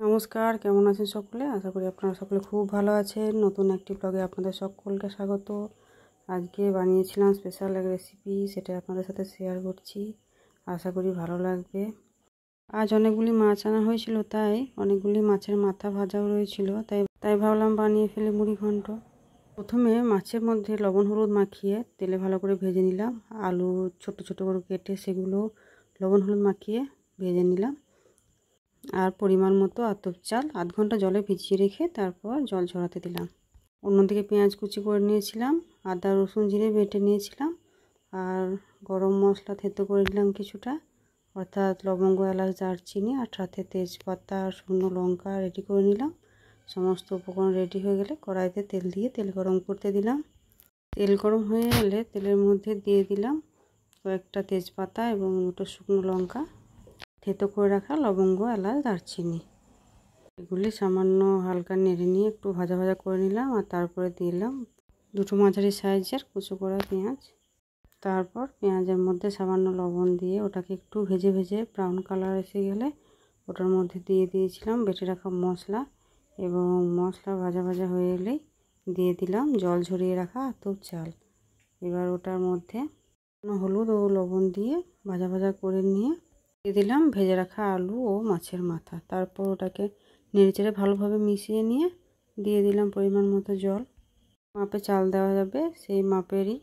নমস্কার, কেমন আছেন সকলে? আশা করি আপনারা সকলে খুব ভালো আছেন। নতুন একটি ব্লগে আপনাদের সকলকে স্বাগত। আজকে বানিয়েছিলাম স্পেশাল এক রেসিপি, সেটা আপনাদের সাথে শেয়ার করছি। আশা করি ভালো লাগবে। আজ অনেকগুলি মাছ আনা হয়েছিল, তাই অনেকগুলি মাছের মাথা ভাজাও রয়েছিল, তাই ভাবলাম বানিয়ে ফেলে মুড়ি ঘন্ট। প্রথমে মাছের মধ্যে লবণ হলুদ মাখিয়ে তেলে ভালো করে ভেজে নিলাম। আলু ছোট ছোট করে কেটে সেগুলো লবণ হলুদ মাখিয়ে ভেজে নিলাম। আর পরিমাণ মতো আতপ চাল আধ ঘন্টা জলে ভিজিয়ে রেখে তারপর জল ঝরাতে দিলাম। অন্যদিকে পেঁয়াজ কুচি করে নিয়েছিলাম, আদা রসুন জিরে বেটে নিয়েছিলাম, আর গরম মশলা থেতো করে নিলাম কিছুটা, অর্থাৎ লবঙ্গ এলাচ দারচিনি আর সাথে তেজপাতা আর শুকনো লঙ্কা রেডি করে নিলাম। সমস্ত উপকরণ রেডি হয়ে গেলে কড়াইতে তেল দিয়ে তেল গরম করতে দিলাম। তেল গরম হয়ে গেলে তেলের মধ্যে দিয়ে দিলাম কয়েকটা তেজপাতা এবং দুটো শুকনো লঙ্কা, থেতো করে রাখা লবঙ্গ এলাচ দারচিনি। এগুলি সামান্য হালকা নেড়ে নিয়ে একটু ভাজা ভাজা করে নিলাম। আর তারপরে দিলাম দুটো মাঝারি সাইজের কুচো করা পেঁয়াজ। তারপর পেঁয়াজের মধ্যে সামান্য লবণ দিয়ে ওটাকে একটু ভেজে ভেজে ব্রাউন কালার এসে গেলে ওটার মধ্যে দিয়ে দিয়েছিলাম বেটে রাখা মশলা, এবং মশলা ভাজা ভাজা হয়ে এলেই দিয়ে দিলাম জল ঝরিয়ে রাখা আতপ চাল। এবার ওটার মধ্যে হলুদ ও লবণ দিয়ে ভাজা ভাজা করে নিয়ে দিয়ে দিলাম ভেজে রাখা আলু ও মাছের মাথা। তারপর ওটাকে নেড়েচেড়ে ভালোভাবে মিশিয়ে নিয়ে দিয়ে দিলাম পরিমাণ মতো জল। মাপে চাল দেওয়া যাবে সেই মাপেরই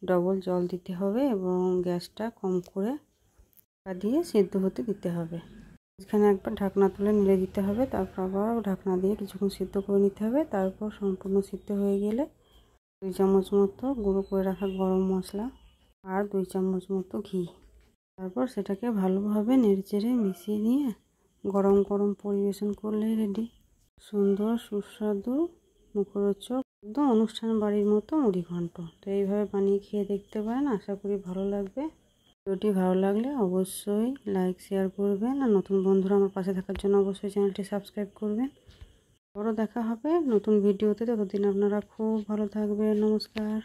ডবল জল দিতে হবে, এবং গ্যাসটা কম করে দিয়ে সেদ্ধ হতে দিতে হবে। এখানে একবার ঢাকনা তুলে নেড়ে দিতে হবে, তারপর আবার ঢাকনা দিয়ে কিছুক্ষণ সিদ্ধ করে নিতে হবে। তারপর সম্পূর্ণ সিদ্ধ হয়ে গেলে 2 চামচ মতো গুঁড়ো করে রাখা গরম মশলা আর 2 চামচ মতো ঘি, তারপর সেটাকে ভালোভাবে নেড়েচেড়ে মিশিয়ে নিয়ে গরম গরম পরিবেশন করলেই রেডি সুন্দর সুস্বাদু মুখরোচক একদম অনুষ্ঠান বাড়ির মতো মুড়ি ঘন্ট। তো এইভাবে বানিয়ে খেয়ে দেখতে পারেন, আশা করি ভালো লাগবে। ভিডিওটি ভালো লাগলে অবশ্যই লাইক শেয়ার করবেন, আর নতুন বন্ধুরা আমার পাশে থাকার জন্য অবশ্যই চ্যানেলটি সাবস্ক্রাইব করবেন। আবারও দেখা হবে নতুন ভিডিওতে, ততদিন আপনারা খুব ভালো থাকবেন। নমস্কার।